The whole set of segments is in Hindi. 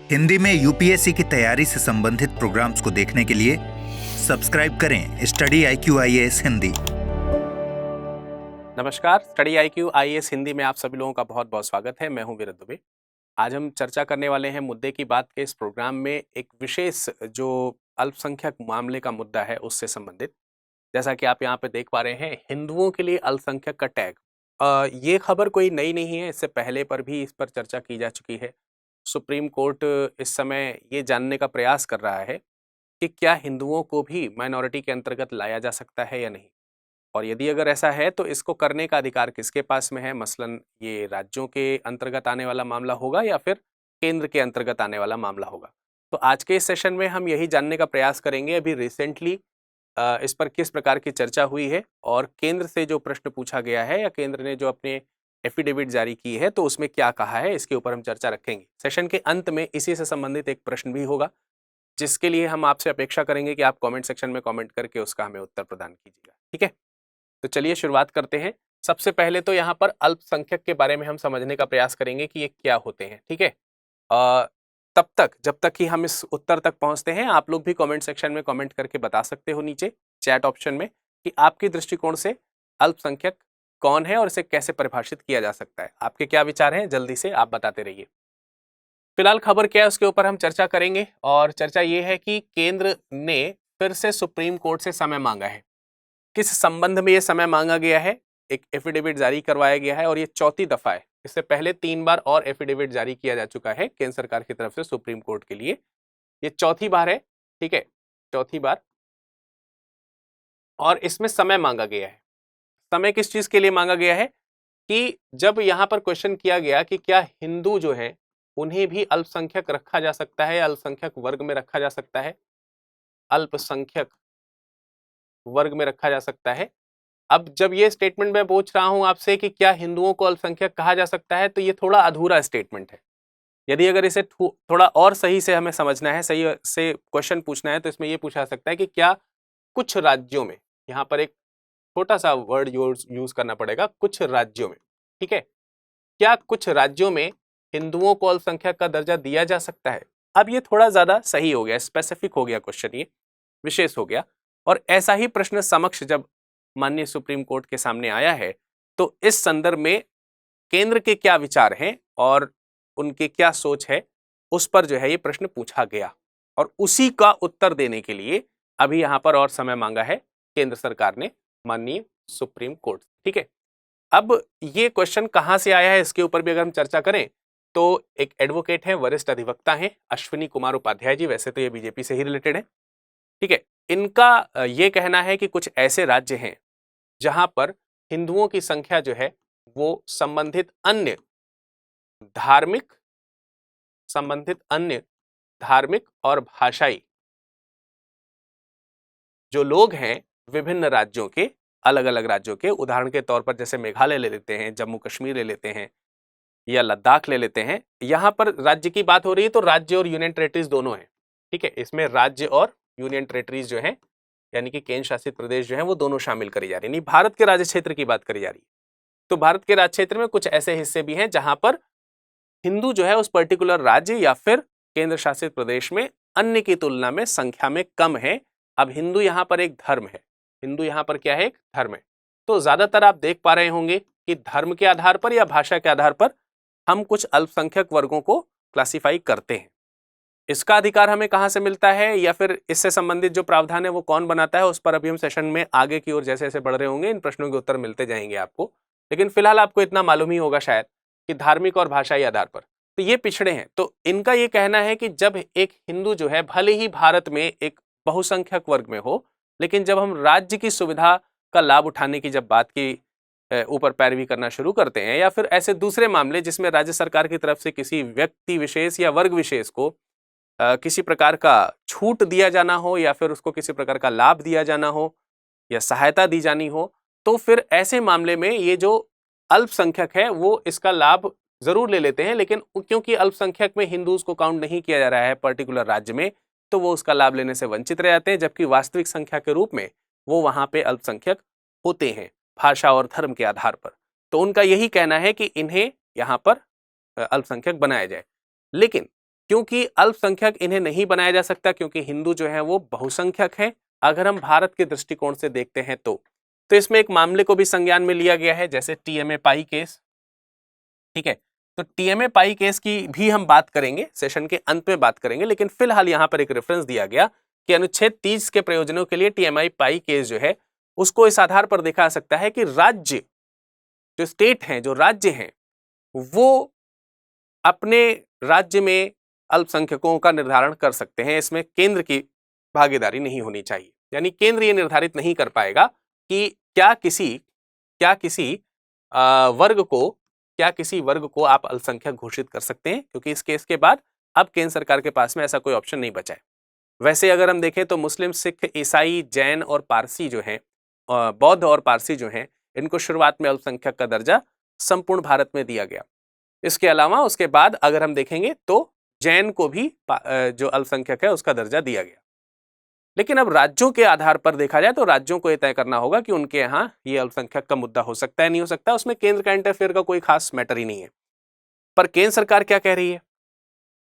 हिंदी में यूपीएससी की तैयारी से संबंधित प्रोग्राम्स को देखने के लिए सब्सक्राइब करें स्टडी IQ IAS हिंदी। नमस्कार, स्टडी IQ IAS हिंदी में आप सभी लोगों का बहुत बहुत स्वागत है। मैं हूं वीरत दुबे। आज हम चर्चा करने वाले हैं मुद्दे की बात के इस प्रोग्राम में एक विशेष जो अल्पसंख्यक मामले का मुद्दा है उससे संबंधित। जैसा कि आप यहाँ पे देख पा रहे हैं, हिंदुओं के लिए अल्पसंख्यक का टैग। ये खबर कोई नई नहीं है, इससे पहले पर भी इस पर चर्चा की जा चुकी है। सुप्रीम कोर्ट इस समय ये जानने का प्रयास कर रहा है कि क्या हिंदुओं को भी माइनॉरिटी के अंतर्गत लाया जा सकता है या नहीं, और यदि अगर ऐसा है तो इसको करने का अधिकार किसके पास में है। मसलन ये राज्यों के अंतर्गत आने वाला मामला होगा या फिर केंद्र के अंतर्गत आने वाला मामला होगा। तो आज के इस सेशन में हम यही जानने का प्रयास करेंगे अभी रिसेंटली इस पर किस प्रकार की चर्चा हुई है और केंद्र से जो प्रश्न पूछा गया है या केंद्र ने जो अपने एफिडेविट जारी की है तो उसमें क्या कहा है, इसके ऊपर हम चर्चा रखेंगे। सेशन के अंत में इसी से संबंधित एक प्रश्न भी होगा जिसके लिए हम आपसे अपेक्षा करेंगे कि आप कमेंट सेक्शन में कमेंट करके उसका हमें उत्तर प्रदान कीजिएगा। ठीक है, तो चलिए शुरुआत करते हैं। सबसे पहले तो यहाँ पर अल्पसंख्यक के बारे में हम समझने का प्रयास करेंगे कि ये क्या होते हैं। ठीक है, तब तक जब तक कि हम इस उत्तर तक पहुंचते हैं, आप लोग भी कमेंट सेक्शन में कमेंट करके बता सकते हो नीचे चैट ऑप्शन में कि आपके दृष्टिकोण से अल्पसंख्यक कौन है और इसे कैसे परिभाषित किया जा सकता है। आपके क्या विचार हैं, जल्दी से आप बताते रहिए। फिलहाल खबर क्या है उसके ऊपर हम चर्चा करेंगे, और चर्चा ये है कि केंद्र ने फिर से सुप्रीम कोर्ट से समय मांगा है। किस संबंध में ये समय मांगा गया है? एक एफिडेविट जारी करवाया गया है और ये चौथी दफा है। इससे पहले 3 बार और एफिडेविट जारी किया जा चुका है केंद्र सरकार की तरफ से सुप्रीम कोर्ट के लिए। ये चौथी बार है। ठीक है, चौथी बार, और इसमें समय मांगा गया है। समय किस चीज के लिए मांगा गया है कि जब यहां पर क्वेश्चन किया गया कि क्या हिंदू जो है उन्हें भी अल्पसंख्यक रखा जा सकता है, अल्पसंख्यक वर्ग में रखा जा सकता है, अल्पसंख्यक वर्ग में रखा जा सकता है। अब जब ये स्टेटमेंट मैं पूछ रहा हूं आपसे कि क्या हिंदुओं को अल्पसंख्यक कहा जा सकता है, तो ये थोड़ा अधूरा स्टेटमेंट है। यदि अगर इसे थोड़ा और सही से हमें समझना है, सही से क्वेश्चन पूछना है, तो इसमें यह पूछा जा सकता है कि क्या कुछ राज्यों में, यहां पर एक छोटा सा वर्ड यूज करना पड़ेगा, कुछ राज्यों में। ठीक है, क्या कुछ राज्यों में हिंदुओं को अल्पसंख्यक का दर्जा दिया जा सकता है? अब ये थोड़ा ज्यादा सही हो गया, स्पेसिफिक हो गया क्वेश्चन, ये विशेष हो गया। और ऐसा ही प्रश्न समक्ष जब माननीय सुप्रीम कोर्ट के सामने आया है तो इस संदर्भ में केंद्र के क्या विचार हैं और उनकी क्या सोच है, उस पर जो है ये प्रश्न पूछा गया, और उसी का उत्तर देने के लिए अभी यहां पर और समय मांगा है केंद्र सरकार ने माननीय सुप्रीम कोर्ट। ठीक है, अब ये क्वेश्चन कहां से आया है इसके ऊपर भी अगर हम चर्चा करें तो एक एडवोकेट है, वरिष्ठ अधिवक्ता हैं, अश्विनी कुमार उपाध्याय जी। वैसे तो ये बीजेपी से ही रिलेटेड है। ठीक है, इनका ये कहना है कि कुछ ऐसे राज्य हैं जहां पर हिंदुओं की संख्या जो है वो संबंधित अन्य धार्मिक और भाषाई जो लोग हैं विभिन्न राज्यों के, अलग अलग राज्यों के, उदाहरण के तौर पर जैसे मेघालय ले लेते हैं, जम्मू कश्मीर ले लेते हैं या लद्दाख ले लेते हैं। यहां पर राज्य की बात हो रही है तो राज्य और यूनियन टेरिटरीज दोनों हैं। ठीक है, इसमें राज्य और यूनियन टेरिटरीज जो हैं यानी कि केंद्र शासित प्रदेश जो हैं वो दोनों शामिल करी जा रही है। नहीं, भारत के राज्य क्षेत्र की बात करी जा रही है। तो भारत के राज्य क्षेत्र में कुछ ऐसे हिस्से भी हैं जहां पर हिंदू जो है उस पर्टिकुलर राज्य या फिर केंद्र शासित प्रदेश में अन्य की तुलना में संख्या में कम है। अब हिंदू यहां पर एक धर्म है, हिंदू यहां पर क्या है, एक धर्म है। तो ज्यादातर आप देख पा रहे होंगे कि धर्म के आधार पर या भाषा के आधार पर हम कुछ अल्पसंख्यक वर्गों को क्लासिफाई करते हैं। इसका अधिकार हमें कहां से मिलता है या फिर इससे संबंधित जो प्रावधान है वो कौन बनाता है, उस पर अभी हम सेशन में आगे की ओर जैसे जैसे बढ़ रहे होंगे इन प्रश्नों के उत्तर मिलते जाएंगे आपको। लेकिन फिलहाल आपको इतना मालूम ही होगा शायद कि धार्मिक और भाषाई आधार पर तो ये पिछड़े हैं। तो इनका ये कहना है कि जब एक हिंदू जो है भले ही भारत में एक बहुसंख्यक वर्ग में हो, लेकिन जब हम राज्य की सुविधा का लाभ उठाने की जब बात की ऊपर पैरवी करना शुरू करते हैं, या फिर ऐसे दूसरे मामले जिसमें राज्य सरकार की तरफ से किसी व्यक्ति विशेष या वर्ग विशेष को किसी प्रकार का छूट दिया जाना हो या फिर उसको किसी प्रकार का लाभ दिया जाना हो या सहायता दी जानी हो, तो फिर ऐसे मामले में ये जो अल्पसंख्यक है वो इसका लाभ जरूर ले लेते हैं। लेकिन क्योंकि अल्पसंख्यक में हिंदूज को काउंट नहीं किया जा रहा है पर्टिकुलर राज्य में, तो वो उसका लाभ लेने से वंचित रह जाते हैं, जबकि वास्तविक संख्या के रूप में वो वहां पे अल्पसंख्यक होते हैं भाषा और धर्म के आधार पर। तो उनका यही कहना है कि इन्हें यहाँ पर अल्पसंख्यक बनाया जाए। लेकिन क्योंकि अल्पसंख्यक इन्हें नहीं बनाया जा सकता, क्योंकि हिंदू जो है वो बहुसंख्यक हैं। अगर हम भारत के दृष्टिकोण से देखते हैं तो इसमें एक मामले को भी संज्ञान में लिया गया है, जैसे टीएमए पाई केस। ठीक है, तो टीएमए पाई केस की भी हम बात करेंगे, सेशन के अंत में बात करेंगे, लेकिन फिलहाल यहां पर एक रेफरेंस दिया गया कि अनुच्छेद 30 के प्रयोजनों के लिए टीएमआई पाई केस जो है उसको इस आधार पर देखा जा सकता है कि राज्य जो स्टेट हैं, जो राज्य हैं, वो अपने राज्य में अल्पसंख्यकों का निर्धारण कर सकते हैं। इसमें केंद्र की भागीदारी नहीं होनी चाहिए, यानी केंद्र ये निर्धारित नहीं कर पाएगा कि क्या किसी वर्ग को आप अल्पसंख्यक घोषित कर सकते हैं, क्योंकि इस केस के बाद अब केंद्र सरकार के पास में ऐसा कोई ऑप्शन नहीं बचा है। वैसे अगर हम देखें तो मुस्लिम, सिख, ईसाई, जैन और पारसी जो हैं, बौद्ध और पारसी जो हैं, इनको शुरुआत में अल्पसंख्यक का दर्जा संपूर्ण भारत में दिया गया। इसके अलावा उसके बाद अगर हम देखेंगे तो जैन को भी जो अल्पसंख्यक है उसका दर्जा दिया गया। लेकिन अब राज्यों के आधार पर देखा जाए तो राज्यों को यह तय करना होगा कि उनके यहाँ ये अल्पसंख्यक का मुद्दा हो सकता है, नहीं हो सकता। उसमें केंद्र का इंटरफेयर का कोई खास मैटर ही नहीं है। पर केंद्र सरकार क्या कह रही है?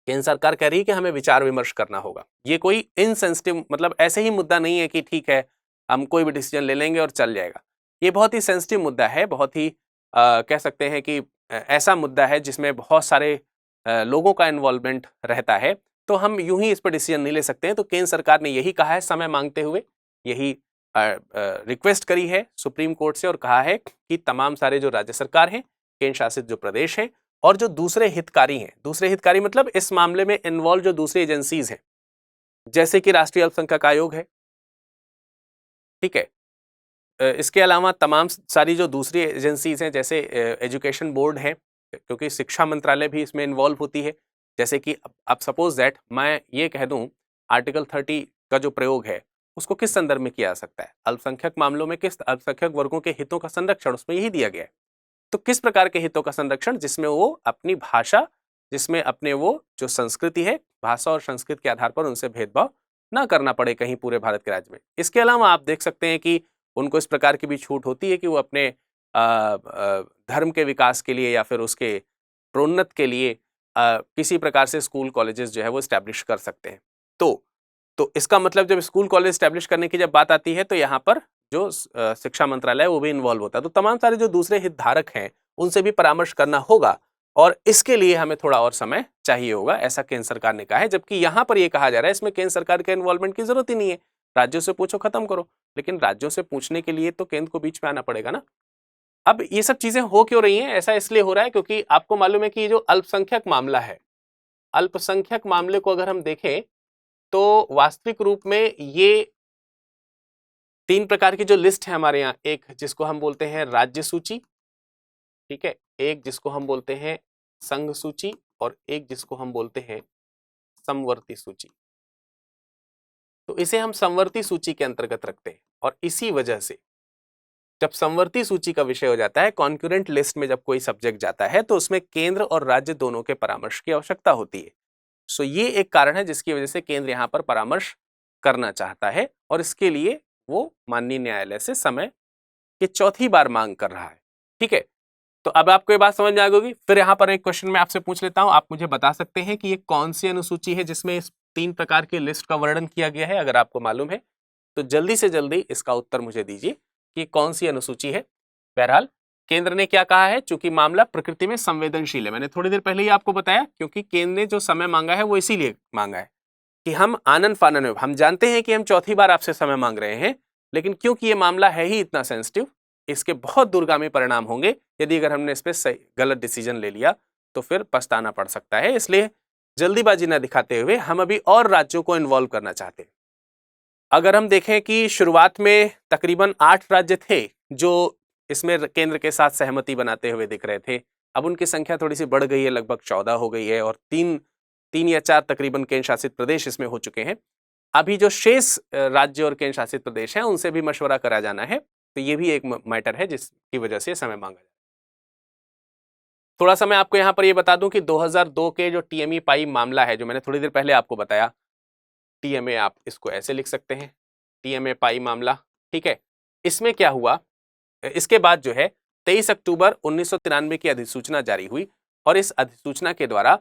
केंद्र सरकार कह रही है कि हमें विचार विमर्श करना होगा। ये कोई इनसेंसिटिव, मतलब ऐसे ही मुद्दा नहीं है कि ठीक है हम कोई भी डिसीजन ले लेंगे और चल जाएगा। ये बहुत ही सेंसिटिव मुद्दा है, बहुत ही कह सकते हैं कि ऐसा मुद्दा है जिसमें बहुत सारे लोगों का इन्वॉल्वमेंट रहता है, तो हम यूं ही इस पर डिसीजन नहीं ले सकते हैं। तो केंद्र सरकार ने यही कहा है, समय मांगते हुए यही रिक्वेस्ट करी है सुप्रीम कोर्ट से और कहा है कि तमाम सारे जो राज्य सरकार हैं, केंद्र शासित जो प्रदेश हैं और जो दूसरे हितकारी हैं, दूसरे हितकारी मतलब इस मामले में इन्वॉल्व जो दूसरी एजेंसीज हैं, जैसे कि राष्ट्रीय अल्पसंख्यक आयोग है, ठीक है, इसके अलावा तमाम सारी जो दूसरी एजेंसीज हैं, जैसे एजुकेशन बोर्ड है, क्योंकि शिक्षा मंत्रालय भी इसमें इन्वॉल्व होती है। जैसे कि अब सपोज दैट मैं ये कह दूं आर्टिकल 30 का जो प्रयोग है उसको किस संदर्भ में किया जा सकता है, अल्पसंख्यक मामलों में किस अल्पसंख्यक वर्गों के हितों का संरक्षण, उसमें यही दिया गया है। तो किस प्रकार के हितों का संरक्षण? जिसमें वो अपनी भाषा, जिसमें अपने वो जो संस्कृति है, भाषा और संस्कृति के आधार पर उनसे भेदभाव ना करना पड़े कहीं पूरे भारत के राज्य में। इसके अलावा आप देख सकते हैं कि उनको इस प्रकार की भी छूट होती है कि वो अपने धर्म के विकास के लिए या फिर उसके प्रोन्नत के लिए किसी प्रकार से स्कूल कॉलेजेस जो है वो स्टैब्लिश कर सकते हैं। तो इसका मतलब जब स्कूल कॉलेज स्टैब्लिश करने की जब बात आती है तो यहाँ पर जो शिक्षा मंत्रालय है वो भी इन्वॉल्व होता है। तो तमाम सारे जो दूसरे हितधारक हैं उनसे भी परामर्श करना होगा और इसके लिए हमें थोड़ा और समय चाहिए होगा, ऐसा केंद्र सरकार ने कहा है। जबकि यहाँ पर यह कहा जा रहा है इसमें केंद्र सरकार के इन्वॉल्वमेंट की जरूरत ही नहीं है, राज्यों से पूछो, खत्म करो। लेकिन राज्यों से पूछने के लिए तो केंद्र को बीच में आना पड़ेगा ना। अब ये सब चीजें हो क्यों रही हैं? ऐसा इसलिए हो रहा है क्योंकि आपको मालूम है कि ये जो अल्पसंख्यक मामला है, अल्पसंख्यक मामले को अगर हम देखें तो वास्तविक रूप में ये 3 प्रकार की जो लिस्ट है हमारे यहाँ, एक जिसको हम बोलते हैं राज्य सूची, ठीक है, एक जिसको हम बोलते हैं संघ सूची और एक जिसको हम बोलते हैं समवर्ती सूची। तो इसे हम समवर्ती सूची के अंतर्गत रखते हैं और इसी वजह से जब समवर्ती सूची का विषय हो जाता है, कॉन्करेंट लिस्ट में जब कोई सब्जेक्ट जाता है तो उसमें केंद्र और राज्य दोनों के परामर्श की आवश्यकता होती है। सो ये एक कारण है जिसकी वजह से केंद्र यहाँ पर परामर्श करना चाहता है और इसके लिए वो माननीय न्यायालय से समय की चौथी बार मांग कर रहा है। ठीक है, तो अब आपको ये बात समझ में आ गई। फिर यहाँ पर एक क्वेश्चन मैं आपसे पूछ लेता हूँ, आप मुझे बता सकते हैं कि ये कौन सी अनुसूची है जिसमें इस 3 प्रकार की लिस्ट का वर्णन किया गया है? अगर आपको मालूम है तो जल्दी से जल्दी इसका उत्तर मुझे दीजिए कि कौन सी अनुसूची है। बहरहाल केंद्र ने क्या कहा है, चूंकि मामला प्रकृति में संवेदनशील है, मैंने थोड़ी देर पहले ही आपको बताया, क्योंकि केंद्र ने जो समय मांगा है वो इसीलिए मांगा है कि हम आनन फानन में, हम जानते हैं कि हम चौथी बार आपसे समय मांग रहे हैं, लेकिन क्योंकि ये मामला है ही इतना सेंसिटिव, इसके बहुत दूरगामी परिणाम होंगे यदि अगर हमने इस पर सही गलत डिसीजन ले लिया तो फिर पछताना पड़ सकता है। इसलिए जल्दीबाजी न दिखाते हुए हम अभी और राज्यों को इन्वॉल्व करना चाहते हैं। अगर हम देखें कि शुरुआत में तकरीबन 8 राज्य थे जो इसमें केंद्र के साथ सहमति बनाते हुए दिख रहे थे, अब उनकी संख्या थोड़ी सी बढ़ गई है, लगभग 14 हो गई है और 3 या 4 तकरीबन केंद्र शासित प्रदेश इसमें हो चुके हैं। अभी जो शेष राज्य और केंद्र शासित प्रदेश हैं उनसे भी मशवरा करा जाना है, तो ये भी एक मैटर है जिसकी वजह से समय मांगा जाए। थोड़ा सा मैं आपको यहाँ पर ये बता दूं कि 2002 के जो टीएमई पाई मामला है, जो मैंने थोड़ी देर पहले आपको बताया, टीएमए आप इसको ऐसे लिख सकते हैं, टीएमए पाई मामला, ठीक है। इसमें क्या हुआ, इसके बाद जो है 23 अक्टूबर 1993 की अधिसूचना जारी हुई और इस अधिसूचना के द्वारा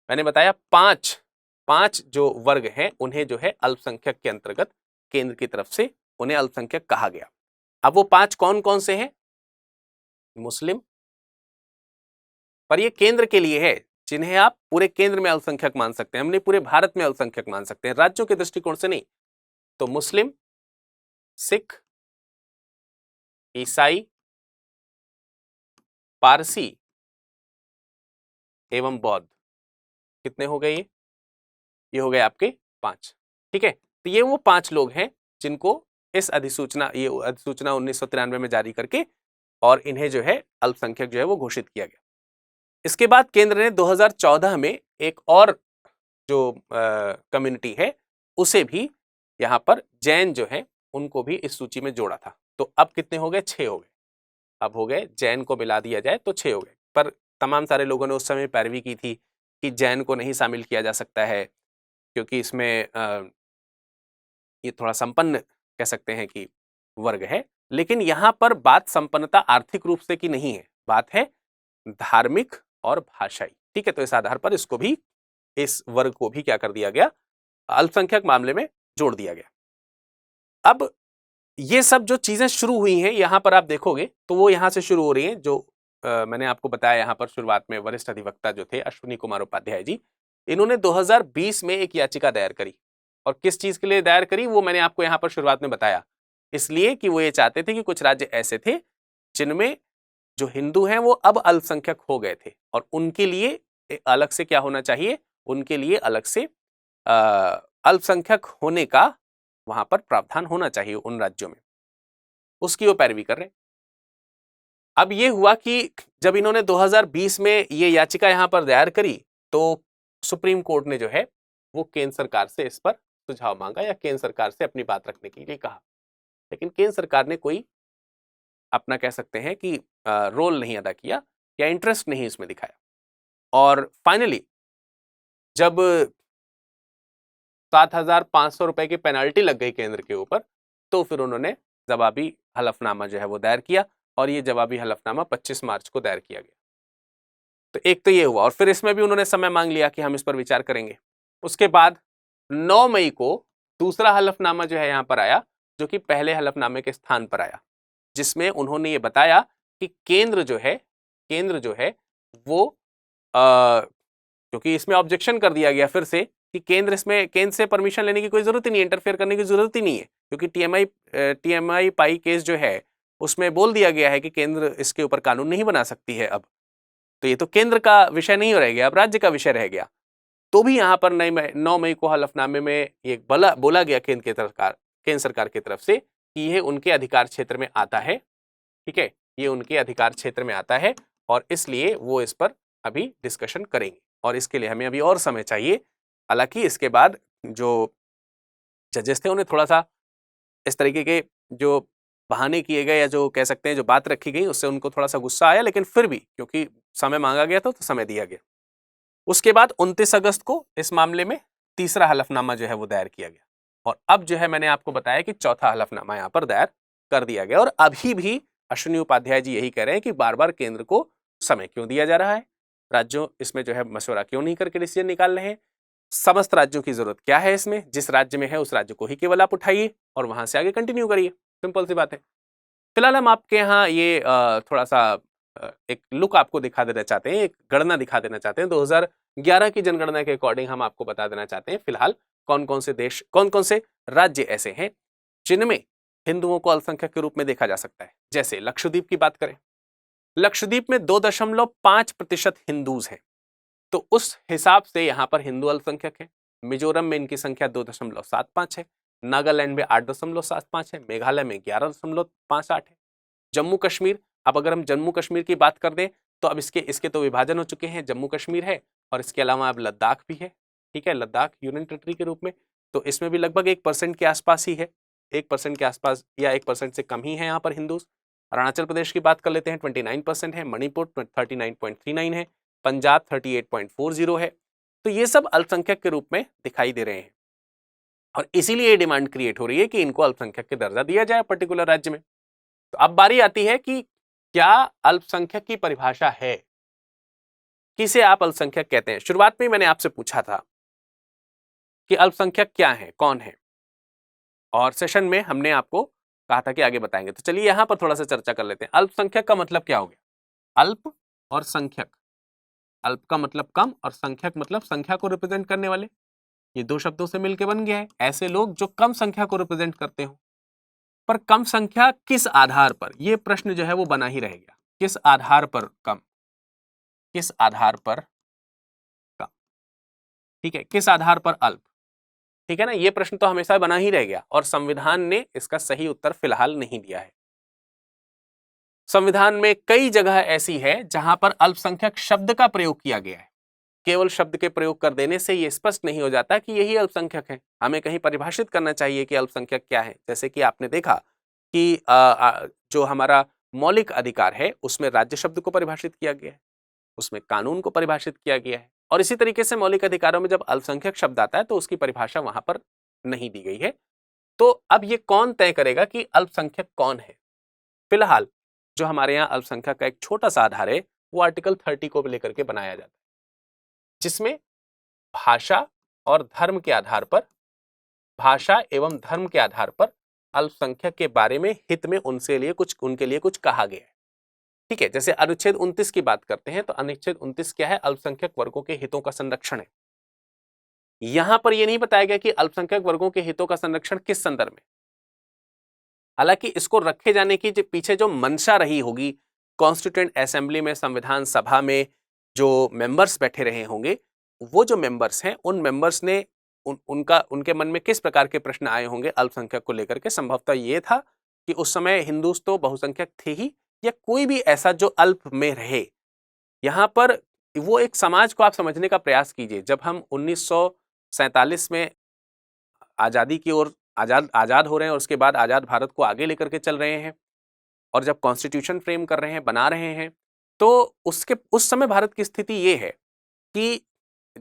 मैंने बताया पांच जो वर्ग हैं उन्हें जो है अल्पसंख्यक के अंतर्गत केंद्र की तरफ से उन्हें अल्पसंख्यक कहा गया। अब वो 5 कौन कौन से हैं? मुस्लिम, पर ये केंद्र के लिए है, जिन्हें आप पूरे केंद्र में अल्पसंख्यक मान सकते हैं, हमने पूरे भारत में अल्पसंख्यक मान सकते हैं, राज्यों के दृष्टिकोण से नहीं। तो मुस्लिम, सिख, ईसाई, पारसी एवं बौद्ध। कितने हो गए ये हो गए आपके 5। ठीक है, तो ये वो 5 लोग हैं जिनको इस अधिसूचना 1993 में जारी करके और इन्हें जो है अल्पसंख्यक जो है वो घोषित किया गया। इसके बाद केंद्र ने 2014 में एक और जो कम्युनिटी है उसे भी यहां पर जैन जो है उनको भी इस सूची में जोड़ा था। तो अब कितने हो गए? 6 हो गए। अब हो गए, जैन को मिला दिया जाए तो 6 हो गए। पर तमाम सारे लोगों ने उस समय पैरवी की थी कि जैन को नहीं शामिल किया जा सकता है क्योंकि इसमें ये थोड़ा संपन्न कह सकते हैं कि वर्ग है। लेकिन यहां पर बात संपन्नता आर्थिक रूप से की नहीं है, बात है धार्मिक और भाषाई। ठीक है, तो इस आधार पर इसको भी, इस वर्ग को भी क्या कर दिया गया? अल्पसंख्यक मामले में जोड़ दिया गया। अब ये सब जो चीजें शुरू हुई हैं यहां पर आप देखोगे तो वो यहां से शुरू हो रही हैं। जो मैंने आपको बताया यहां पर शुरुआत में, वरिष्ठ अधिवक्ता जो थे अश्विनी कुमार उपाध्याय जी, इन्होंने 2020 में एक याचिका दायर करी। और किस चीज के लिए दायर करी वो मैंने आपको यहां पर शुरुआत में बताया, इसलिए कि वो ये चाहते थे कि कुछ राज्य ऐसे थे जिनमें जो हिंदू हैं वो अब अल्पसंख्यक हो गए थे और उनके लिए अलग से क्या होना चाहिए? उनके लिए अलग से अल्पसंख्यक होने का वहां पर प्रावधान होना चाहिए उन राज्यों में। उसकी वो पैरवी कर रहे हैं। अब ये हुआ कि जब इन्होंने 2020 में ये याचिका यहां पर दायर करी तो सुप्रीम कोर्ट ने जो है वो केंद्र सरकार से इस पर सुझाव मांगा या केंद्र सरकार से अपनी बात रखने के लिए कहा। लेकिन केंद्र सरकार ने कोई अपना कह सकते हैं कि रोल नहीं अदा किया या इंटरेस्ट नहीं इसमें दिखाया। और फाइनली जब 7,500 रुपए की पेनाल्टी लग गई केंद्र के ऊपर, तो फिर उन्होंने जवाबी हलफनामा जो है वो दायर किया और ये जवाबी हलफनामा 25 मार्च को दायर किया गया। तो एक तो ये हुआ और फिर इसमें भी उन्होंने समय मांग लिया कि हम इस पर विचार करेंगे। उसके बाद 9 मई को दूसरा हलफनामा जो है यहां पर आया, जो कि पहले हलफनामे के स्थान पर आया, जिसमें उन्होंने ये बताया कि केंद्र जो है वो क्योंकि इसमें ऑब्जेक्शन कर दिया गया फिर से कि केंद्र से परमिशन लेने की कोई जरूरत ही नहीं है, इंटरफेयर करने की जरूरत ही नहीं है, क्योंकि टीएमआई पाई केस जो है उसमें बोल दिया गया है कि केंद्र इसके ऊपर कानून नहीं बना सकती है। अब तो ये तो केंद्र का विषय नहीं रह गया, अब राज्य का विषय रह गया। तो भी यहाँ पर 9 मई को हलफनामे में ये बोला गया केंद्र सरकार की तरफ से कि यह उनके अधिकार क्षेत्र में आता है। ठीक है, ये उनके अधिकार क्षेत्र में आता है और इसलिए वो इस पर अभी डिस्कशन करेंगे और इसके लिए हमें अभी और समय चाहिए। हालांकि इसके बाद जो जजेस थे उन्हें थोड़ा सा इस तरीके के जो बहाने किए गए या जो कह सकते हैं जो बात रखी गई उससे उनको थोड़ा सा गुस्सा आया, लेकिन फिर भी क्योंकि समय मांगा गया था तो समय दिया गया। उसके बाद 29 अगस्त को इस मामले में तीसरा हलफनामा जो है वो दायर किया गया और अब जो है मैंने आपको बताया कि चौथा हलफनामा यहाँ पर दायर कर दिया गया। और अभी भी अश्विनी उपाध्याय जी यही कह रहे हैं कि बार बार केंद्र को समय क्यों दिया जा रहा है, राज्यों इसमें जो है मशवरा क्यों नहीं करके डिसीजन निकाल रहे हैं, समस्त राज्यों की जरूरत क्या है इसमें, जिस राज्य में है उस राज्य को ही केवल आप उठाइए और वहां से आगे कंटिन्यू करिए, सिंपल सी बात है। फिलहाल हम आपके यहाँ ये थोड़ा सा एक लुक आपको दिखा देना चाहते हैं, एक गणना दिखा देना चाहते हैं। 2011 की जनगणना के अकॉर्डिंग हम आपको बता देना चाहते हैं फिलहाल कौन कौन से राज्य ऐसे हैं जिनमें हिंदुओं को अल्पसंख्यक के रूप में देखा जा सकता है। जैसे लक्षद्वीप की बात करें, लक्षद्वीप में 2.5% हिंदूज हैं, तो उस हिसाब से यहां पर हिंदू अल्पसंख्यक है। मिजोरम में इनकी संख्या 2.75 है, नागालैंड में 8.75 है, मेघालय में 11.58 है। जम्मू कश्मीर, अब अगर हम जम्मू कश्मीर की बात कर दें तो अब इसके तो विभाजन हो चुके हैं, जम्मू कश्मीर है और इसके अलावा अब लद्दाख भी है। ठीक है, लद्दाख यूनियन टेरिटरी के रूप में, तो इसमें भी लगभग 1% के आसपास ही है, 1% के आसपास या 1% से कम ही है यहाँ पर हिंदूज। अरुणाचल प्रदेश की बात कर लेते हैं, 29% है, मणिपुर 39.39 है, पंजाब 38.40 है। तो ये सब अल्पसंख्यक के रूप में दिखाई दे रहे हैं और इसीलिए ये डिमांड क्रिएट हो रही है कि इनको अल्पसंख्यक के दर्जा दिया जाए पर्टिकुलर राज्य में। तो अब बारी आती है कि क्या अल्पसंख्यक की परिभाषा है, किसे आप अल्पसंख्यक कहते हैं? शुरुआत में मैंने आपसे पूछा था कि अल्पसंख्यक क्या है, कौन है, और सेशन में हमने आपको कहा था कि आगे बताएंगे। तो चलिए यहां पर थोड़ा सा चर्चा कर लेते हैं। अल्पसंख्यक का मतलब क्या हो गया? अल्प और संख्यक। अल्प का मतलब कम और संख्यक मतलब संख्या को रिप्रेजेंट करने वाले। ये दो शब्दों से मिलकर बन गया है ऐसे लोग जो कम संख्या को रिप्रेजेंट करते हो। पर कम संख्या किस आधार पर, यह प्रश्न जो है वो बना ही रहेगा। किस आधार पर कम, किस आधार पर कम, ठीक है, किस आधार पर अल्प, ठीक है ना। यह प्रश्न तो हमेशा बना ही रह गया और संविधान ने इसका सही उत्तर फिलहाल नहीं दिया है। संविधान में कई जगह ऐसी है जहां पर अल्पसंख्यक शब्द का प्रयोग किया गया है। केवल शब्द के प्रयोग कर देने से यह स्पष्ट नहीं हो जाता कि यही अल्पसंख्यक है। हमें कहीं परिभाषित करना चाहिए कि अल्पसंख्यक क्या है। जैसे कि आपने देखा कि जो हमारा मौलिक अधिकार है उसमें राज्य शब्द को परिभाषित किया गया है, उसमें कानून को परिभाषित किया गया है, और इसी तरीके से मौलिक अधिकारों में जब अल्पसंख्यक शब्द आता है तो उसकी परिभाषा वहां पर नहीं दी गई है। तो अब ये कौन तय करेगा कि अल्पसंख्यक कौन है? फिलहाल जो हमारे यहाँ अल्पसंख्यक का एक छोटा सा आधार है वो आर्टिकल 30 को लेकर के बनाया जाता है, जिसमें भाषा और धर्म के आधार पर, भाषा एवं धर्म के आधार पर अल्पसंख्यक के बारे में हित में उनके लिए कुछ कहा गया है। ठीक है, जैसे अनुच्छेद 29 की बात करते हैं तो अनुच्छेद 29 क्या है? अल्पसंख्यक वर्गों के हितों का संरक्षण है। यहां पर यह नहीं बताया गया कि अल्पसंख्यक वर्गों के हितों का संरक्षण किस संदर्भ में। हालांकि इसको रखे जाने की पीछे जो मंशा रही होगी, कॉन्स्टिट्यूएंट असेंबली में, संविधान सभा में जो मेंबर्स बैठे रहे होंगे, वो जो मेंबर्स हैं उन मेंबर्स ने उनके मन में किस प्रकार के प्रश्न आए होंगे अल्पसंख्यक को लेकर के। संभवतः ये था कि उस समय हिंदू तो बहुसंख्यक थे ही, या कोई भी ऐसा जो अल्प में रहे। यहां पर वो एक समाज को आप समझने का प्रयास कीजिए। जब हम 1947 में आजादी की ओर आजाद हो रहे हैं और उसके बाद आजाद भारत को आगे लेकर के चल रहे हैं, और जब कॉन्स्टिट्यूशन फ्रेम कर रहे हैं, बना रहे हैं, तो उस समय भारत की स्थिति ये है कि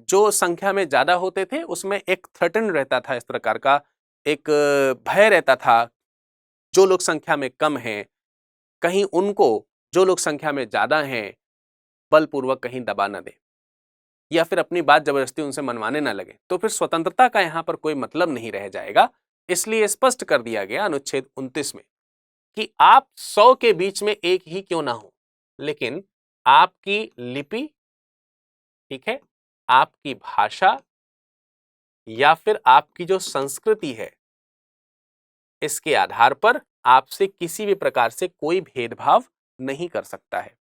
जो संख्या में ज्यादा होते थे उसमें एक थ्रेटन रहता था, इस प्रकार का एक भय रहता था। जो लोग संख्या में कम हैं, कहीं उनको जो लोग संख्या में ज्यादा हैं बलपूर्वक कहीं दबा न दे, या फिर अपनी बात जबरदस्ती उनसे मनवाने ना लगे, तो फिर स्वतंत्रता का यहां पर कोई मतलब नहीं रह जाएगा। इसलिए स्पष्ट कर दिया गया अनुच्छेद 29 में कि आप 100 के बीच में एक ही क्यों ना हो, लेकिन आपकी लिपि, ठीक है, आपकी भाषा या फिर आपकी जो संस्कृति है, इसके आधार पर आपसे किसी भी प्रकार से कोई भेदभाव नहीं कर सकता है।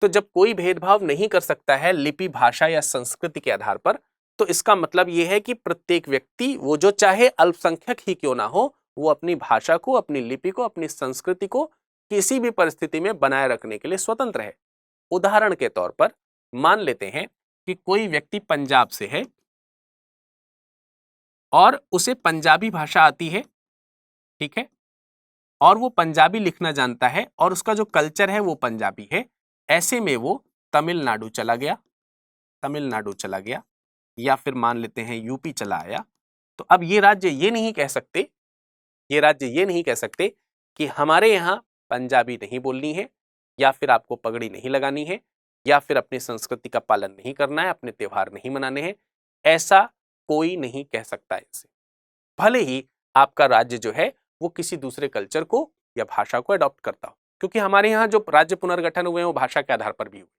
तो जब कोई भेदभाव नहीं कर सकता है लिपि, भाषा या संस्कृति के आधार पर, तो इसका मतलब यह है कि प्रत्येक व्यक्ति, वो जो चाहे अल्पसंख्यक ही क्यों ना हो, वो अपनी भाषा को, अपनी लिपि को, अपनी संस्कृति को किसी भी परिस्थिति में बनाए रखने के लिए स्वतंत्र है। उदाहरण के तौर पर मान लेते हैं कि कोई व्यक्ति पंजाब से है और उसे पंजाबी भाषा आती है, ठीक है, और वो पंजाबी लिखना जानता है और उसका जो कल्चर है वो पंजाबी है। ऐसे में वो तमिलनाडु चला गया, या फिर मान लेते हैं यूपी चला आया। तो अब ये राज्य ये नहीं कह सकते कि हमारे यहां पंजाबी नहीं बोलनी है, या फिर आपको पगड़ी नहीं लगानी है, या फिर अपनी संस्कृति का पालन नहीं करना है, अपने त्योहार नहीं मनाने हैं। ऐसा कोई नहीं कह सकता इनसे, भले ही आपका राज्य जो है वो किसी दूसरे कल्चर को या भाषा को अडॉप्ट करता हो, क्योंकि हमारे यहाँ जो राज्य पुनर्गठन हुए हैं वो भाषा के आधार पर भी हुए।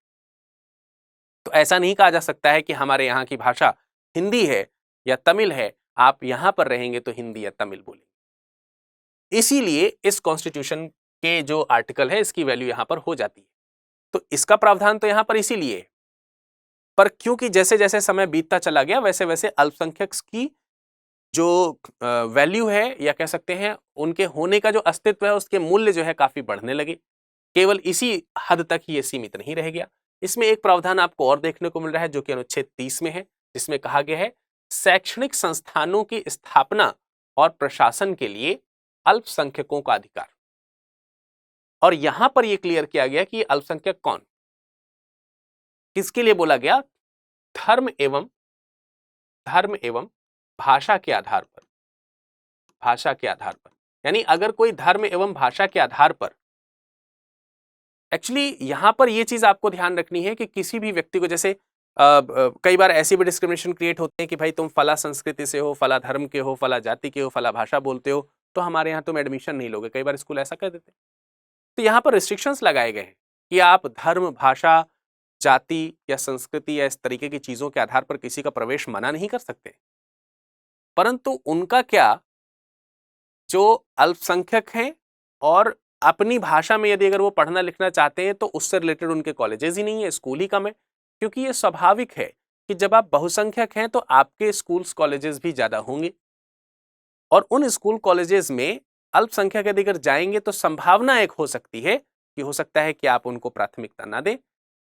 तो ऐसा नहीं कहा जा सकता है कि हमारे यहाँ की भाषा हिंदी है या तमिल है, आप यहां पर रहेंगे तो हिंदी या तमिल बोलेंगे। इसीलिए इस कॉन्स्टिट्यूशन के जो आर्टिकल है इसकी वैल्यू यहां पर हो जाती है। तो इसका प्रावधान तो यहां पर इसीलिए है, पर क्योंकि जैसे जैसे समय बीतता चला गया वैसे वैसे अल्पसंख्यक की जो वैल्यू है, या कह सकते हैं उनके होने का जो अस्तित्व है, उसके मूल्य जो है काफी बढ़ने लगे। केवल इसी हद तक ही ये सीमित नहीं रह गया। इसमें एक प्रावधान आपको और देखने को मिल रहा है जो कि अनुच्छेद 30 में है, जिसमें कहा गया है शैक्षणिक संस्थानों की स्थापना और प्रशासन के लिए अल्पसंख्यकों का अधिकार। और यहां पर यह क्लियर किया गया कि अल्पसंख्यक कौन, किसके लिए बोला गया? धर्म एवं भाषा के आधार पर, यानी अगर कोई धर्म एवं भाषा के आधार पर एक्चुअली यहाँ पर ये चीज आपको ध्यान रखनी है कि किसी भी व्यक्ति को, जैसे कई बार ऐसी भी डिस्क्रिमिनेशन क्रिएट होते हैं कि भाई तुम फला संस्कृति से हो, फला धर्म के हो, फला जाति के हो, फला भाषा बोलते हो, तो हमारे यहाँ तुम एडमिशन नहीं लोगे। कई बार स्कूल ऐसा कर देते हैं। तो यहाँ पर रिस्ट्रिक्शंस लगाए गए हैं कि आप धर्म, भाषा, जाति या संस्कृति या इस तरीके की चीजों के आधार पर किसी का प्रवेश मना नहीं कर सकते। परंतु उनका क्या, जो अल्पसंख्यक हैं और अपनी भाषा में यदि अगर वो पढ़ना लिखना चाहते हैं तो उससे रिलेटेड उनके कॉलेजेस ही नहीं है, स्कूल ही कम है। क्योंकि ये स्वाभाविक है कि जब आप बहुसंख्यक हैं तो आपके स्कूल्स कॉलेजेस भी ज्यादा होंगे, और उन स्कूल कॉलेजेस में अल्पसंख्यक यदि अगर जाएंगे तो संभावना एक हो सकती है कि हो सकता है कि आप उनको प्राथमिकता ना दें।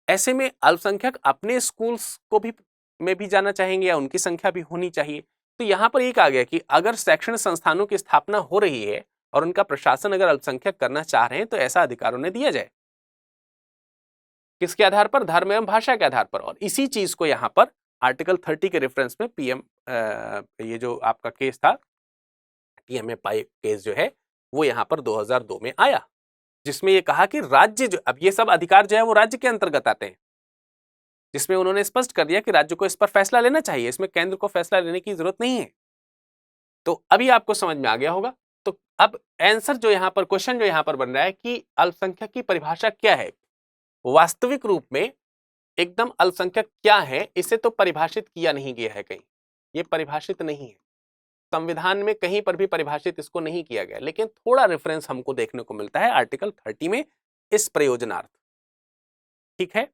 ऐसे में अल्पसंख्यक अपने स्कूल्स को भी में भी जाना चाहेंगे या उनकी संख्या भी होनी चाहिए। तो यहां पर एक आ गया कि अगर शैक्षणिक संस्थानों की स्थापना हो रही है और उनका प्रशासन अगर अल्पसंख्यक करना चाह रहे हैं तो ऐसा अधिकार उन्हें दिया जाए। किसके आधार पर? धर्म एवं भाषा के आधार पर। और इसी चीज को यहां पर आर्टिकल 30 के रेफरेंस में पीएम, ये जो आपका केस था टीएमए पाई केस जो है वो यहां पर 2002 में आया, जिसमें ये कहा कि राज्य जो, अब ये सब अधिकार जो है वो राज्य के अंतर्गत आते हैं, जिसमें उन्होंने स्पष्ट कर दिया कि राज्य को इस पर फैसला लेना चाहिए, इसमें केंद्र को फैसला लेने की जरूरत नहीं है। तो अभी आपको समझ में आ गया होगा। तो अब आंसर जो यहां पर, क्वेश्चन जो यहां पर बन रहा है कि अल्पसंख्यक की परिभाषा क्या है, वास्तविक रूप में एकदम अल्पसंख्यक क्या है, इसे तो परिभाषित किया नहीं गया है कहीं, ये परिभाषित नहीं है, संविधान में कहीं पर भी परिभाषित इसको नहीं किया गया, लेकिन थोड़ा रेफरेंस हमको देखने को मिलता है आर्टिकल 30 में इस प्रयोजनार्थ। ठीक है,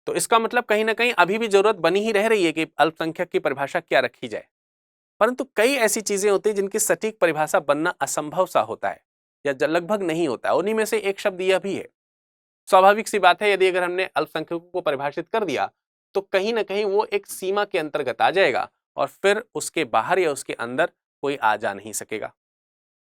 तो इसका मतलब कहीं ना कहीं अभी भी जरूरत बनी ही रह रही है कि अल्पसंख्यक की परिभाषा क्या रखी जाए। परंतु कई ऐसी चीजें होती हैं जिनकी सटीक परिभाषा बनना असंभव सा होता है या लगभग नहीं होता है। उन्हीं में से एक शब्द यह भी है। स्वाभाविक सी बात है, यदि अगर हमने अल्पसंख्यकों को परिभाषित कर दिया तो कहीं ना कहीं वो एक सीमा के अंतर्गत आ जाएगा और फिर उसके बाहर या उसके अंदर कोई आ जा नहीं सकेगा।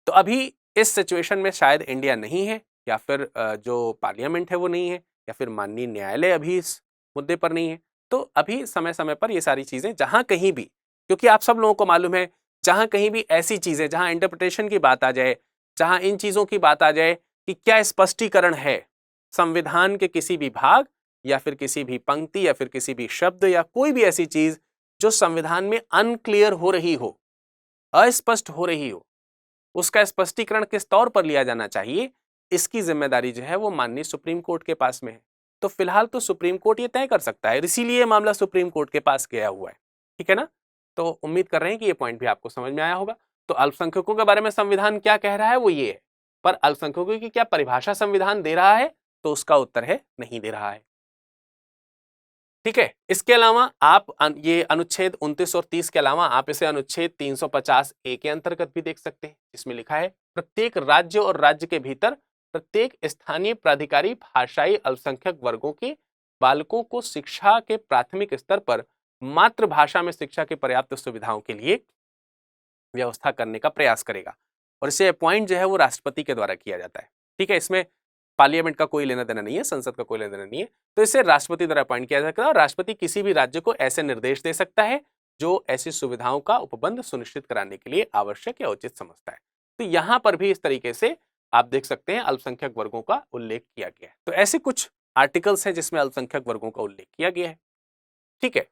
तो अभी इस सिचुएशन में शायद इंडिया नहीं है, या फिर जो पार्लियामेंट है वो नहीं है, या फिर माननीय न्यायालय अभी इस मुद्दे पर नहीं है। तो अभी समय समय पर ये सारी चीजें जहां कहीं भी, क्योंकि आप सब लोगों को मालूम है, जहां कहीं भी ऐसी चीजें, जहां इंटरप्रिटेशन की बात आ जाए, जहां इन चीजों की बात आ जाए कि क्या स्पष्टीकरण है संविधान के किसी भी भाग या फिर किसी भी पंक्ति या फिर किसी भी शब्द या कोई भी ऐसी चीज जो संविधान में अनक्लियर हो रही हो, अस्पष्ट हो रही हो, उसका स्पष्टीकरण किस तौर पर लिया जाना चाहिए, इसकी जिम्मेदारी जो है वो माननीय सुप्रीम कोर्ट के पास में है। तो फिलहाल तो सुप्रीम कोर्ट ये तय कर सकता है, इसीलिए मामला सुप्रीम कोर्ट के पास गया हुआ है। ठीक है ना? तो उम्मीद कर रहे हैं कि ये पॉइंट भी आपको समझ में आया होगा। तो अल्पसंख्यकों के बारे में संविधान क्या कह रहा है वो ये है, पर अल्पसंख्यकों की क्या परिभाषा संविधान दे रहा है, तो उसका उत्तर है नहीं दे रहा है। ठीक है, इसके अलावा आप ये अनुच्छेद 29 और 30 के अलावा आप इसे अनुच्छेद 350A के अंतर्गत भी देख सकते हैं, जिसमें लिखा है प्रत्येक राज्य और राज्य के भीतर प्रत्येक स्थानीय प्राधिकारी भाषाई अल्पसंख्यक वर्गों के बालकों को शिक्षा के प्राथमिक स्तर पर मातृभाषा में शिक्षा के पर्याप्त सुविधाओं के लिए व्यवस्था करने का प्रयास करेगा। और इसे अपॉइंट जो है वो राष्ट्रपति के द्वारा किया जाता है। ठीक है, इसमें पार्लियामेंट का कोई लेना देना नहीं है, संसद का कोई लेना देना नहीं है। तो इसे राष्ट्रपति द्वारा अपॉइंट किया जाता है और राष्ट्रपति किसी भी राज्य को ऐसे निर्देश दे सकता है जो ऐसी सुविधाओं का उपबंध सुनिश्चित कराने के लिए आवश्यक या उचित समझता है। तो यहां पर भी इस तरीके से आप देख सकते हैं अल्पसंख्यक वर्गों का उल्लेख किया गया है। तो ऐसे कुछ आर्टिकल्स हैं जिसमें अल्पसंख्यक वर्गों का उल्लेख किया गया है। ठीक है,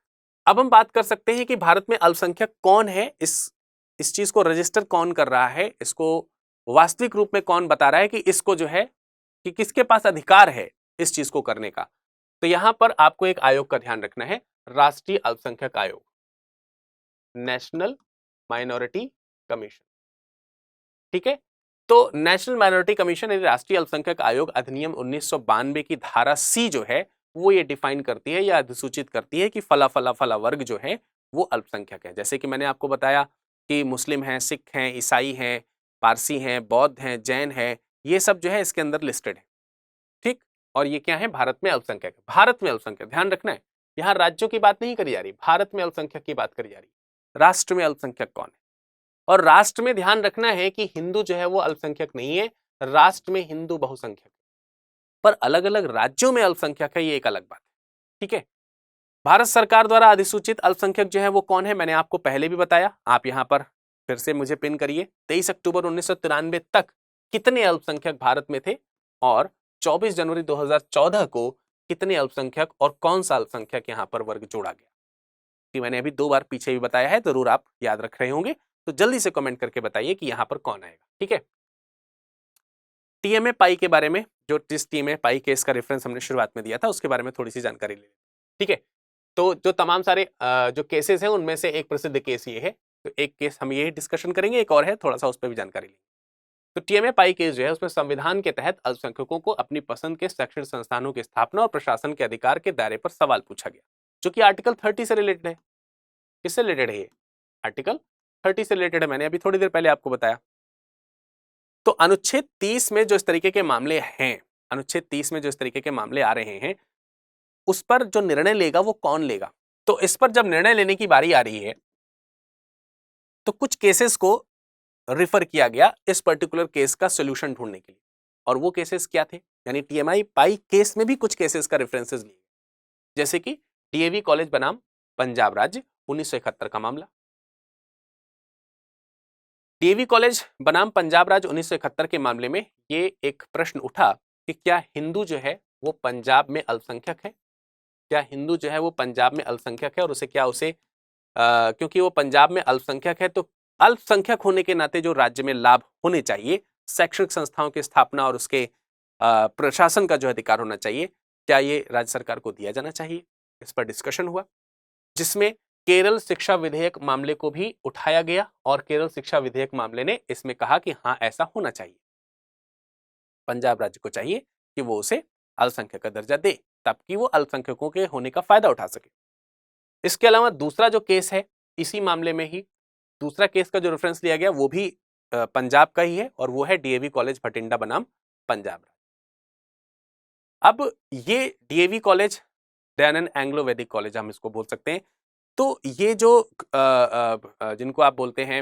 अब हम बात कर सकते हैं कि भारत में अल्पसंख्यक कौन है, इस चीज को रजिस्टर कौन कर रहा है, इसको वास्तविक रूप में कौन बता रहा है कि इसको जो है कि किसके पास अधिकार है इस चीज को करने का। तो यहां पर आपको एक आयोग का ध्यान रखना है, राष्ट्रीय अल्पसंख्यक आयोग, नेशनल माइनॉरिटी कमीशन। ठीक है, तो नेशनल माइनॉरिटी कमीशन यानी राष्ट्रीय अल्पसंख्यक आयोग अधिनियम 1992 की धारा C जो है वो ये डिफाइन करती है या अधिसूचित करती है कि फला फला फला वर्ग जो है वो अल्पसंख्यक है। जैसे कि मैंने आपको बताया कि मुस्लिम हैं, सिख हैं, ईसाई हैं, पारसी हैं, बौद्ध हैं, जैन हैं, ये सब जो है इसके अंदर लिस्टेड है। ठीक, और ये क्या है, भारत में अल्पसंख्यक है। भारत में अल्पसंख्यक, ध्यान रखना है, यहाँ राज्यों की बात नहीं करी जा रही, भारत में अल्पसंख्यक की बात करी जा रही। राष्ट्र में अल्पसंख्यक कौन है? और राष्ट्र में ध्यान रखना है कि हिंदू जो है वो अल्पसंख्यक नहीं है, राष्ट्र में हिंदू बहुसंख्यक, पर अलग अलग राज्यों में अल्पसंख्यक है, ये एक अलग बात है। ठीक है, भारत सरकार द्वारा अधिसूचित अल्पसंख्यक जो है वो कौन है, मैंने आपको पहले भी बताया, आप यहां पर फिर से मुझे पिन करिए। 23 अक्टूबर 1993 तक कितने अल्पसंख्यक भारत में थे और 24 जनवरी 2014 को कितने अल्पसंख्यक और कौन सा अल्पसंख्यक यहाँ पर वर्ग जोड़ा गया? कि मैंने अभी 2 बार पीछे भी बताया है, जरूर आप याद रख रहे होंगे, तो जल्दी से कमेंट करके बताइए कि यहाँ पर कौन आएगा। ठीक है, टीएमए पाई के बारे में, जो जिस टीएमए पाई केस का रेफरेंस हमने शुरुआत में दिया था, उसके बारे में थोड़ी सी जानकारी ले लें। ठीक है, तो जो तमाम सारे जो केसेस हैं उनमें से एक प्रसिद्ध केस ये है, तो एक केस हम ये डिस्कशन करेंगे, एक और है, थोड़ा सा उस पर भी जानकारी लेंगे। तो टीएमए पाई केस जो है उसमें संविधान के तहत अल्पसंख्यकों को अपनी पसंद के शैक्षणिक संस्थानों की स्थापना और प्रशासन के अधिकार के दायरे पर सवाल पूछा गया, जो कि आर्टिकल 30 से रिलेटेड है। किससे रिलेटेड है ये? आर्टिकल 30 से रिलेटेड है, मैंने अभी थोड़ी देर पहले आपको बताया। तो अनुच्छेद 30 में जो इस तरीके के मामले हैं, अनुच्छेद 30 में जो इस तरीके के मामले आ रहे हैं, उस पर जो निर्णय लेगा वो कौन लेगा? तो इस पर जब निर्णय लेने की बारी आ रही है तो कुछ केसेस को रिफर किया गया इस पर्टिकुलर केस का सॉल्यूशन ढूंढने के लिए, और वो केसेस क्या थे? यानी टीएमआई पाई केस में भी कुछ केसेस का रेफरेंसेस लिए, जैसे कि डीएवी कॉलेज बनाम पंजाब राज्य 1971 का मामला। डीएवी कॉलेज बनाम पंजाब राज्य 1971 के मामले में ये एक प्रश्न उठा कि क्या हिंदू जो है वो पंजाब में अल्पसंख्यक है? क्या हिंदू जो है वो पंजाब में अल्पसंख्यक है, और उसे क्या उसे क्योंकि वो पंजाब में अल्पसंख्यक है तो अल्पसंख्यक होने के नाते जो राज्य में लाभ होने चाहिए, शैक्षणिक संस्थाओं की स्थापना और उसके प्रशासन का जो अधिकार होना चाहिए, क्या ये राज्य सरकार को दिया जाना चाहिए? इस पर डिस्कशन हुआ, जिसमें केरल शिक्षा विधेयक मामले को भी उठाया गया, और केरल शिक्षा विधेयक मामले ने इसमें कहा कि हाँ ऐसा होना चाहिए, पंजाब राज्य को चाहिए कि वो उसे अल्पसंख्यक का दर्जा दे, ताकि वो अल्पसंख्यकों के होने का फायदा उठा सके। इसके अलावा दूसरा जो केस है, इसी मामले में ही दूसरा केस का जो रेफरेंस लिया गया वो भी पंजाब का ही है, और वो है डीएवी कॉलेज भटिंडा बनाम पंजाब। अब ये डीएवी कॉलेज, दयानंद एंग्लो वैदिक कॉलेज हम इसको बोल सकते हैं, तो ये जो जिनको आप बोलते हैं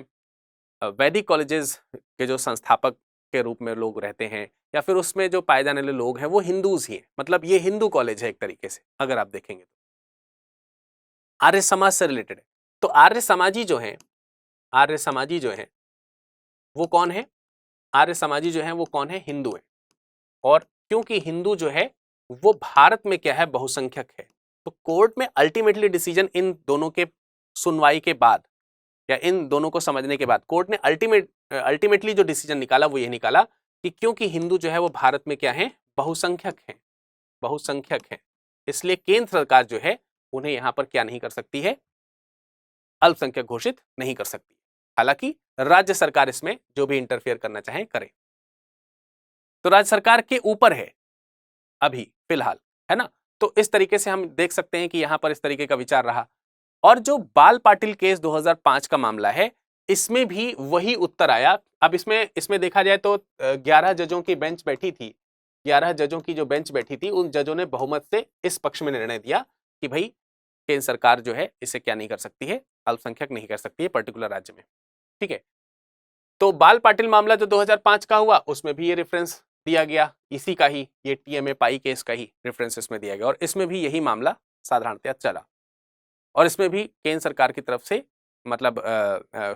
वैदिक कॉलेजेस के जो संस्थापक के रूप में लोग रहते हैं, या फिर उसमें जो पाए जाने वाले लोग हैं वो हिंदूज ही हैं, मतलब ये हिंदू कॉलेज है एक तरीके से, अगर आप देखेंगे तो आर्य समाज से रिलेटेड है। तो आर्य समाजी जो है, आर्य समाजी जो है वो कौन है? आर्य समाजी जो है वो कौन है? हिंदू है, और क्योंकि हिंदू जो है वो भारत में क्या है, बहुसंख्यक है, तो कोर्ट में अल्टीमेटली डिसीजन इन दोनों के सुनवाई के बाद या इन दोनों को समझने के बाद कोर्ट ने अल्टीमेटली जो डिसीजन निकाला वो ये निकाला कि क्योंकि हिंदू जो है वो भारत में क्या है, बहुसंख्यक है, बहुसंख्यक है, इसलिए केंद्र सरकार जो है उन्हें यहां पर क्या नहीं कर सकती है, अल्पसंख्यक घोषित नहीं कर सकती। हालांकि राज्य सरकार इसमें जो भी इंटरफेयर करना चाहे करे, तो राज्य सरकार के ऊपर है अभी फिलहाल, है ना। तो इस तरीके से हम देख सकते हैं कि यहां पर इस तरीके का विचार रहा। और जो बाल पाटिल केस 2005 का मामला है, इसमें भी वही उत्तर आया। अब इसमें देखा जाए तो 11 जजों की बेंच बैठी थी, 11 जजों की जो बेंच बैठी थी, उन जजों ने बहुमत से इस पक्ष में निर्णय दिया कि भाई केंद्र सरकार जो है इसे क्या नहीं कर सकती है, अल्पसंख्यक नहीं कर सकती है पर्टिकुलर राज्य में। ठीक है, तो बाल पाटिल मामला जो 2005 का हुआ उसमें भी ये रेफरेंस दिया गया, इसी का ही, ये टीएमए पाई केस का ही रेफरेंस इसमें दिया गया, और इसमें भी यही मामला साधारणतया चला, और इसमें भी केंद्र सरकार की तरफ से, मतलब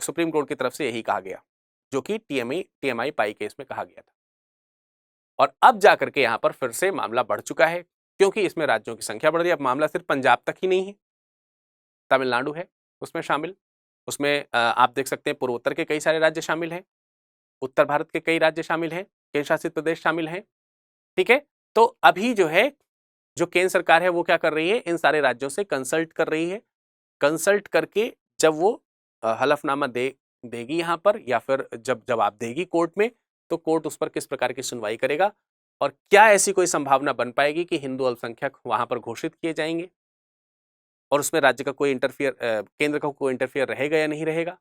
सुप्रीम कोर्ट की तरफ से यही कहा गया, जो कि टीएमआई पाई केस में कहा गया था। और अब जाकर के यहां पर फिर से मामला बढ़ चुका है, क्योंकि इसमें राज्यों की संख्या बढ़ रही है। अब मामला सिर्फ पंजाब तक ही नहीं है, तमिलनाडु है उसमें शामिल, उसमें आप देख सकते हैं पूर्वोत्तर के कई सारे राज्य शामिल हैं, उत्तर भारत के कई राज्य शामिल हैं, केंद्र शासित प्रदेश शामिल हैं। ठीक है, तो अभी जो है, जो केंद्र सरकार है वो क्या कर रही है, इन सारे राज्यों से कंसल्ट कर रही है। कंसल्ट करके जब वो हलफनामा देगी यहाँ पर, या फिर जब जवाब देगी कोर्ट में, तो कोर्ट उस पर किस प्रकार की सुनवाई करेगा, और क्या ऐसी कोई संभावना बन पाएगी कि हिंदू अल्पसंख्यक वहां पर घोषित किए जाएंगे, और उसमें राज्य का कोई इंटरफियर, केंद्र का कोई इंटरफियर रहेगा या नहीं रहेगा।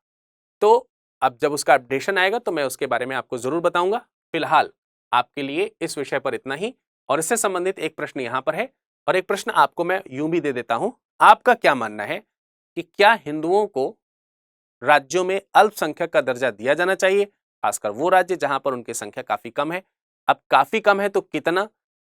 तो अब जब उसका अपडेशन आएगा तो मैं उसके बारे में आपको जरूर बताऊंगा। फिलहाल आपके लिए इस विषय पर इतना ही, और इससे संबंधित एक प्रश्न यहां पर है, और एक प्रश्न आपको मैं यूं भी दे देता हूं, आपका क्या मानना है कि क्या हिंदुओं को राज्यों में अल्पसंख्यक का दर्जा दिया जाना चाहिए, खासकर वो राज्य जहां पर उनकी संख्या काफी कम है। अब काफी कम है तो कितना,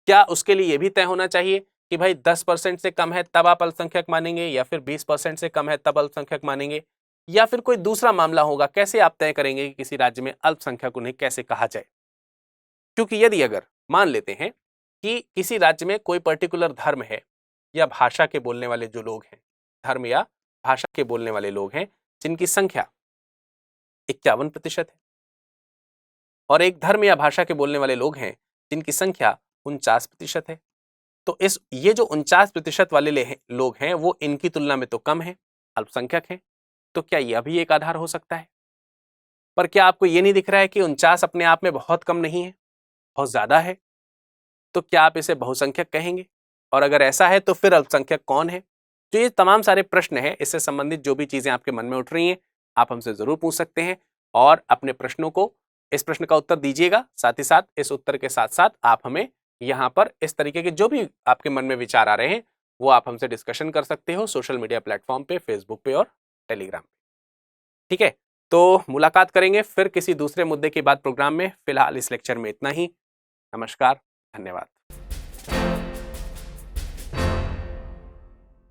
क्या उसके लिए यह भी तय होना चाहिए कि भाई 10% से कम है तब आप अल्पसंख्यक मानेंगे, या फिर 20% से कम है तब अल्पसंख्यक मानेंगे, या फिर कोई दूसरा मामला होगा? कैसे आप तय करेंगे कि किसी राज्य में अल्पसंख्यक उन्हें कैसे कहा जाए? क्योंकि यदि अगर मान लेते हैं कि किसी राज्य में कोई पर्टिकुलर धर्म है या भाषा के बोलने वाले जो लोग हैं, धर्म या भाषा के बोलने वाले लोग हैं, जिनकी संख्या 51% है, और एक धर्म या भाषा के बोलने वाले लोग हैं जिनकी संख्या 49% है। तो ये जो 49% वाले लोग हैं वो इनकी तुलना में तो कम है, अल्पसंख्यक हैं। तो क्या यह भी एक आधार हो सकता है? पर क्या आपको ये नहीं दिख रहा है कि 49 अपने आप में बहुत कम नहीं है, बहुत ज्यादा है? तो क्या आप इसे बहुसंख्यक कहेंगे? और अगर ऐसा है तो फिर अल्पसंख्यक कौन है? तो ये तमाम सारे प्रश्न हैं, इससे संबंधित जो भी चीजें आपके मन में उठ रही हैं, आप हमसे जरूर पूछ सकते हैं और अपने प्रश्नों को, इस प्रश्न का उत्तर दीजिएगा। साथ ही साथ इस उत्तर के साथ साथ आप हमें यहाँ पर इस तरीके के जो भी आपके मन में विचार आ रहे हैं वो आप हमसे डिस्कशन कर सकते हो सोशल मीडिया प्लेटफॉर्म पे, फेसबुक पे और टेलीग्राम पे। ठीक है, तो मुलाकात करेंगे फिर किसी दूसरे मुद्दे की बात प्रोग्राम में। फिलहाल इस लेक्चर में इतना ही। नमस्कार, धन्यवाद।